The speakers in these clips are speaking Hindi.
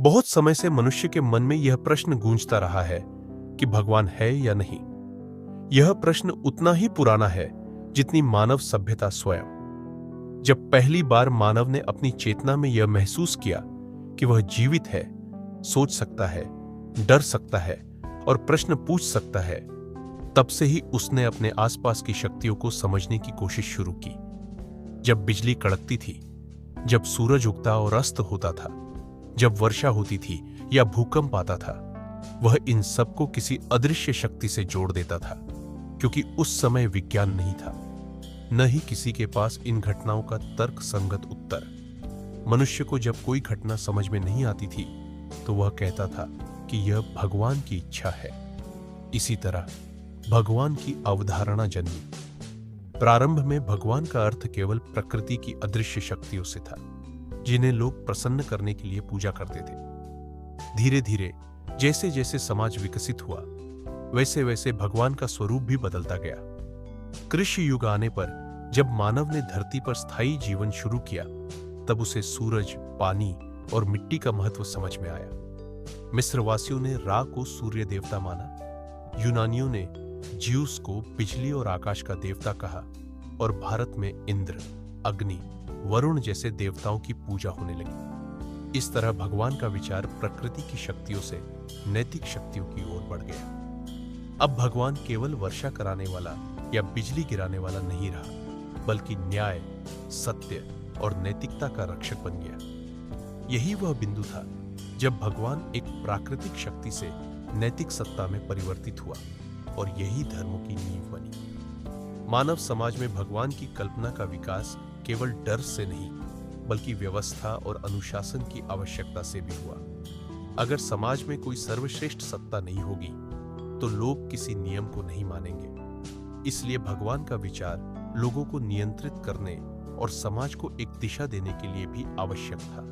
बहुत समय से मनुष्य के मन में यह प्रश्न गूंजता रहा है कि भगवान है या नहीं। यह प्रश्न उतना ही पुराना है जितनी मानव सभ्यता स्वयं। जब पहली बार मानव ने अपनी चेतना में यह महसूस किया कि वह जीवित है, सोच सकता है, डर सकता है और प्रश्न पूछ सकता है, तब से ही उसने अपने आसपास की शक्तियों को समझने की कोशिश शुरू की। जब बिजली कड़कती थी, जब सूरज उगता और अस्त होता था, जब वर्षा होती थी या भूकंप आता था, वह इन सबको किसी अदृश्य शक्ति से जोड़ देता था, क्योंकि उस समय विज्ञान नहीं था, न ही किसी के पास इन घटनाओं का तर्क संगत उत्तर। मनुष्य को जब कोई घटना समझ में नहीं आती थी तो वह कहता था कि यह भगवान की इच्छा है। इसी तरह भगवान की अवधारणा जन्मी। प्रारंभ में भगवान का अर्थ केवल प्रकृति की अदृश्य शक्तियों से था, जिन्हें लोग प्रसन्न करने के लिए पूजा करते थे। धीरे धीरे जैसे जैसे समाज विकसित हुआ, वैसे वैसे भगवान का स्वरूप भी बदलता गया। कृषि युग आने पर जब मानव ने धरती पर स्थायी जीवन शुरू किया, तब उसे सूरज, पानी और मिट्टी का महत्व समझ में आया। मिस्रवासियों ने रा को सूर्य देवता माना, यूनानियों ने ज्यूस को बिजली और आकाश का देवता कहा, और भारत में इंद्र, अग्नि, वरुण जैसे देवताओं की पूजा होने लगी। इस तरह भगवान का विचार प्रकृति की शक्तियों से नैतिक शक्तियों की ओर बढ़ गया। अब भगवान केवल वर्षा कराने वाला या बिजली गिराने वाला नहीं रहा, बल्कि न्याय, सत्य और नैतिकता का रक्षक बन गया। यही वह बिंदु था जब भगवान एक प्राकृतिक शक्ति से नैतिक सत्ता में परिवर्तित हुआ, और यही धर्मों की नींव बनी। मानव समाज में भगवान की कल्पना का विकास केवल डर से नहीं, बल्कि व्यवस्था और अनुशासन की आवश्यकता से भी हुआ। अगर समाज में कोई सर्वश्रेष्ठ सत्ता नहीं होगी तो लोग किसी नियम को नहीं मानेंगे। इसलिए भगवान का विचार लोगों को नियंत्रित करने और समाज को एक दिशा देने के लिए भी आवश्यक था।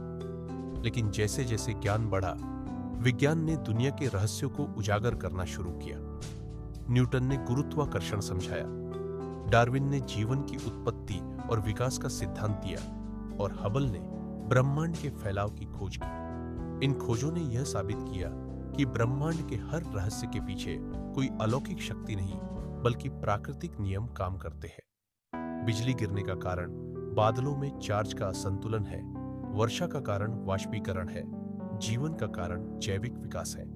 लेकिन जैसे जैसे ज्ञान बढ़ा, विज्ञान ने दुनिया के रहस्यों को उजागर करना शुरू किया। न्यूटन ने गुरुत्वाकर्षण समझाया, डार्विन ने जीवन की उत्पत्ति और विकास का सिद्धांत दिया, और हबल ने ब्रह्मांड के फैलाव की खोज की। इन खोजों ने यह साबित किया कि ब्रह्मांड के हर रहस्य के पीछे कोई अलौकिक शक्ति नहीं, बल्कि प्राकृतिक नियम काम करते हैं। बिजली गिरने का कारण बादलों में चार्ज का असंतुलन है, वर्षा का कारण वाष्पीकरण है, जीवन का कारण जैविक विकास है।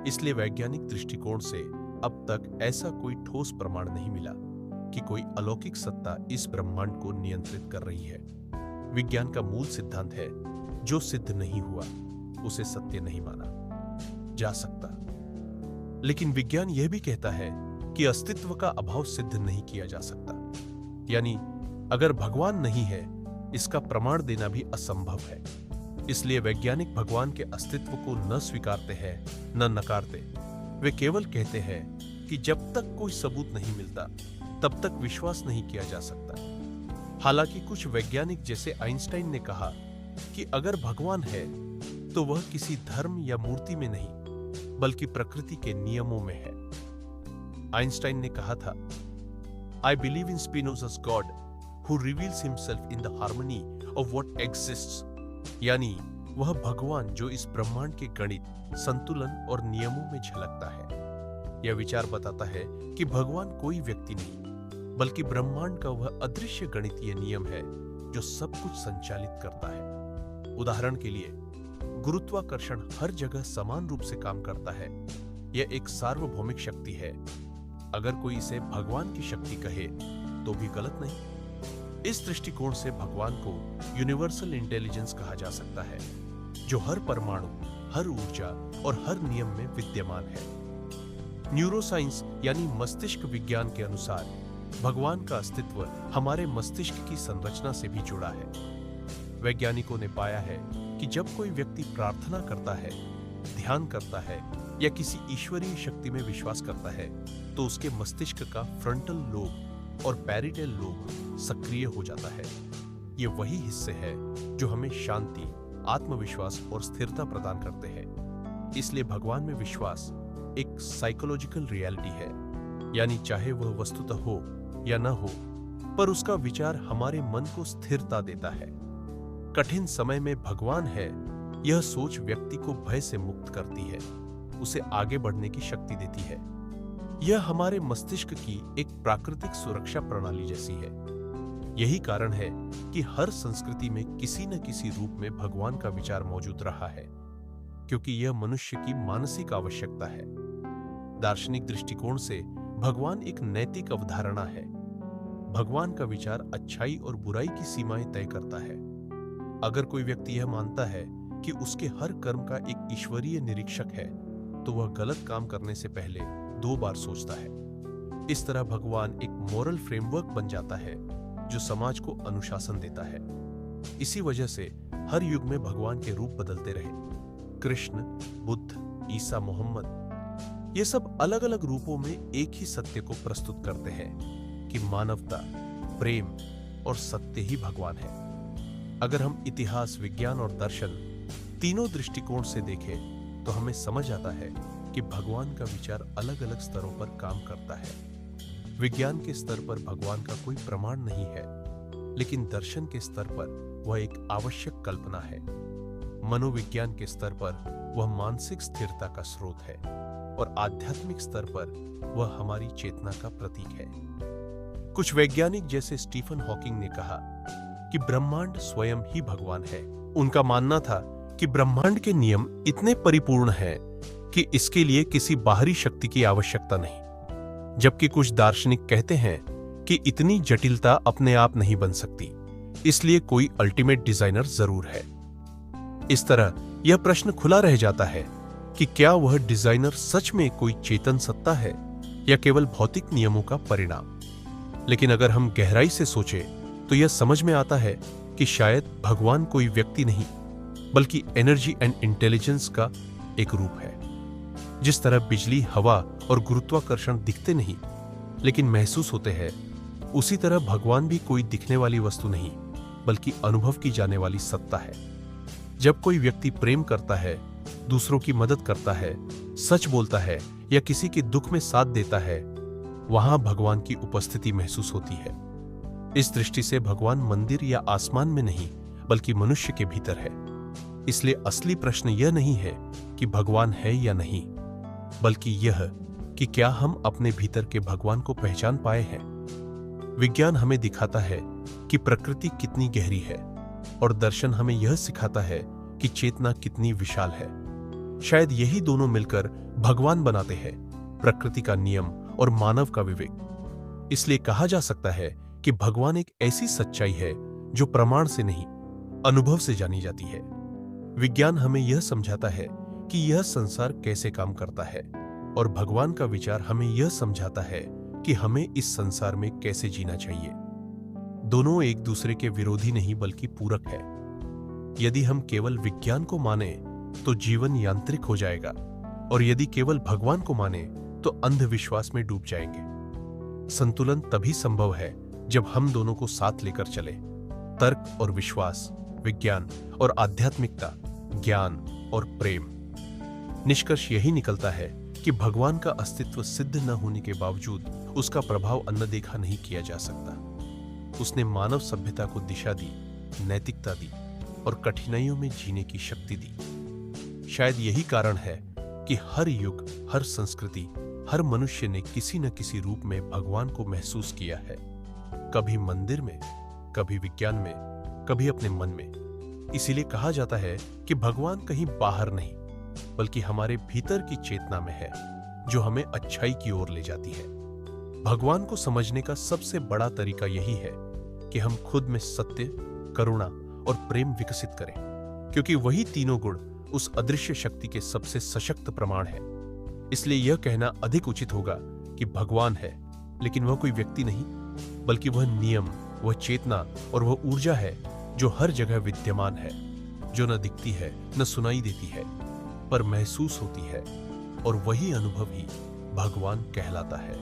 इसलिए वैज्ञानिक दृष्टिकोण से अब तक ऐसा कोई ठोस प्रमाण नहीं मिला कि कोई अलौकिक सत्ता इस ब्रह्मांड को नियंत्रित कर रही है। विज्ञान का मूल सिद्धांत है, जो सिद्ध नहीं हुआ उसे सत्य नहीं माना जा सकता। लेकिन विज्ञान यह भी कहता है कि अस्तित्व का अभाव सिद्ध नहीं किया जा सकता। यानी अगर भगवान नहीं है, इसका प्रमाण देना भी असंभव है। इसलिए वैज्ञानिक भगवान के अस्तित्व को न स्वीकारते हैं न नकारते। वे केवल कहते हैं कि जब तक कोई सबूत नहीं मिलता, तब तक विश्वास नहीं किया जा सकता। हालांकि कुछ वैज्ञानिक जैसे आइंस्टाइन ने कहा कि अगर भगवान है तो वह किसी धर्म या मूर्ति में नहीं, बल्कि प्रकृति के नियमों में है। आइंस्टाइन ने कहा था, I believe in Spinoza's God, who reveals himself in the harmony of what exists। यानी वह भगवान जो इस ब्रह्मांड के गणित, संतुलन और नियमों में झलकता है। यह विचार बताता है कि भगवान कोई व्यक्ति नहीं, बल्कि ब्रह्मांड का वह अदृश्य गणितीय नियम है जो सब कुछ संचालित करता है। उदाहरण के लिए, गुरुत्वाकर्षण हर जगह समान रूप से काम करता है। यह एक सार्वभौमिक शक्ति है। अगर कोई इसे भगवान की शक्ति कहे तो भी गलत नहीं। इस दृष्टिकोण से भगवान को यूनिवर्सल इंटेलिजेंस कहा जा सकता है, जो हर परमाणु, हर ऊर्जा और हर नियम में विद्यमान है। न्यूरोसाइंस यानी मस्तिष्क विज्ञान के अनुसार भगवान का अस्तित्व हमारे मस्तिष्क की संरचना से भी जुड़ा है। वैज्ञानिकों ने पाया है कि जब कोई व्यक्ति प्रार्थना करता है, ध्यान करता है या किसी ईश्वरीय शक्ति में विश्वास करता है, तो उसके मस्तिष्क का फ्रंटल लोब और पैरिटल लोब सक्रिय हो जाता है। ये वही हिस्से हैं जो हमें शांति, आत्मविश्वास और स्थिरता प्रदान करते हैं। इसलिए भगवान में विश्वास एक साइकोलॉजिकल रियलिटी है, यानी चाहे वह वस्तुतः हो या न हो, पर उसका विचार हमारे मन को स्थिरता देता है। कठिन समय में भगवान है, यह सोच व्यक्ति को भय से मुक्त करती है, उसे आगे बढ़ने की शक्ति देती है। यह हमारे मस्तिष्क की एक प्राकृतिक सुरक्षा प्रणाली जैसी है। यही कारण है कि हर संस्कृति में किसी न किसी रूप में भगवान का विचार मौजूद रहा है, क्योंकि यह मनुष्य की मानसिक आवश्यकता है। दार्शनिक दृष्टिकोण से भगवान एक नैतिक अवधारणा है। भगवान का विचार अच्छाई और बुराई की सीमाएं तय करता है। अगर कोई व्यक्ति यह मानता है कि उसके हर कर्म का एक ईश्वरीय निरीक्षक है, तो वह गलत काम करने से पहले 2 बार सोचता है। इस तरह भगवान एक मोरल फ्रेमवर्क बन जाता है जो समाज को अनुशासन देता है। इसी वजह से हर युग में भगवान के रूप बदलते रहे। कृष्ण, बुद्ध, ईसा, मोहम्मद, ये सब अलग अलग रूपों में एक ही सत्य को प्रस्तुत करते हैं कि मानवता, प्रेम और सत्य ही भगवान है। अगर हम इतिहास, विज्ञान और दर्शन तीनों दृष्टिकोण से देखें तो हमें समझ आता है कि भगवान का विचार अलग अलग स्तरों पर काम करता है। विज्ञान के स्तर पर भगवान का कोई प्रमाण नहीं है, लेकिन दर्शन के स्तर पर वह एक आवश्यक कल्पना है। मनोविज्ञान के स्तर पर वह मानसिक स्थिरता का स्रोत है और आध्यात्मिक स्तर पर वह हमारी चेतना का प्रतीक है। कुछ वैज्ञानिक जैसे स्टीफन हॉकिंग ने कहा कि ब्रह्मांड स्वयं ही भगवान है। उनका मानना था कि ब्रह्मांड के नियम इतने परिपूर्ण हैं कि इसके लिए किसी बाहरी शक्ति की आवश्यकता नहीं, जबकि कुछ दार्शनिक कहते हैं कि इतनी जटिलता अपने आप नहीं बन सकती, इसलिए कोई अल्टीमेट डिजाइनर जरूर है। इस तरह यह प्रश्न खुला रह जाता है कि क्या वह डिजाइनर सच में कोई चेतन सत्ता है या केवल भौतिक नियमों का परिणाम। लेकिन अगर हम गहराई से सोचें तो यह समझ में आता है कि शायद भगवान कोई व्यक्ति नहीं, बल्कि एनर्जी एंड इंटेलिजेंस का एक रूप है। जिस तरह बिजली, हवा और गुरुत्वाकर्षण दिखते नहीं लेकिन महसूस होते हैं, उसी तरह भगवान भी कोई दिखने वाली वस्तु नहीं, बल्कि अनुभव की जाने वाली सत्ता है। जब कोई व्यक्ति प्रेम करता है, दूसरों की मदद करता है, सच बोलता है या किसी के दुख में साथ देता है, वहां भगवान की उपस्थिति महसूस होती है। इस दृष्टि से भगवान मंदिर या आसमान में नहीं, बल्कि मनुष्य के भीतर है। इसलिए असली प्रश्न यह नहीं है कि भगवान है या नहीं, बल्कि यह कि क्या हम अपने भीतर के भगवान को पहचान पाए हैं। विज्ञान हमें दिखाता है कि प्रकृति कितनी गहरी है और दर्शन हमें यह सिखाता है कि चेतना कितनी विशाल है। शायद यही दोनों मिलकर भगवान बनाते हैं, प्रकृति का नियम और मानव का विवेक। इसलिए कहा जा सकता है कि भगवान एक ऐसी सच्चाई है जो प्रमाण से नहीं, अनुभव से जानी जाती है। विज्ञान हमें यह समझाता है कि यह संसार कैसे काम करता है, और भगवान का विचार हमें यह समझाता है कि हमें इस संसार में कैसे जीना चाहिए। दोनों एक दूसरे के विरोधी नहीं, बल्कि पूरक है। यदि हम केवल विज्ञान को माने तो जीवन यांत्रिक हो जाएगा, और यदि केवल भगवान को माने तो अंधविश्वास में डूब जाएंगे। संतुलन तभी संभव है जब हम दोनों को साथ लेकर चले, तर्क और विश्वास, विज्ञान और आध्यात्मिकता, ज्ञान और प्रेम। निष्कर्ष यही निकलता है कि भगवान का अस्तित्व सिद्ध न होने के बावजूद उसका प्रभाव अनदेखा नहीं किया जा सकता। उसने मानव सभ्यता को दिशा दी, नैतिकता दी और कठिनाइयों में जीने की शक्ति दी। शायद यही कारण है कि हर युग, हर संस्कृति, हर मनुष्य ने किसी न किसी रूप में भगवान को महसूस किया है। कभी मंदिर में, कभी विज्ञान में, कभी अपने मन में। इसीलिए कहा जाता है कि भगवान कहीं बाहर नहीं, बल्कि हमारे भीतर की चेतना में है, जो हमें अच्छाई की ओर ले जाती है। भगवान को समझने का सबसे बड़ा तरीका यही है कि हम खुद में सत्य, करुणा और प्रेम विकसित करें, क्योंकि वही तीनों गुण उस अदृश्य शक्ति के सबसे सशक्त प्रमाण है। इसलिए यह कहना अधिक उचित होगा कि भगवान है, लेकिन वह कोई व्यक्ति नहीं, बल्कि वह नियम, वह चेतना और वह ऊर्जा है जो हर जगह विद्यमान है, जो न दिखती है, न सुनाई देती है, पर महसूस होती है, और वही अनुभव ही भगवान कहलाता है।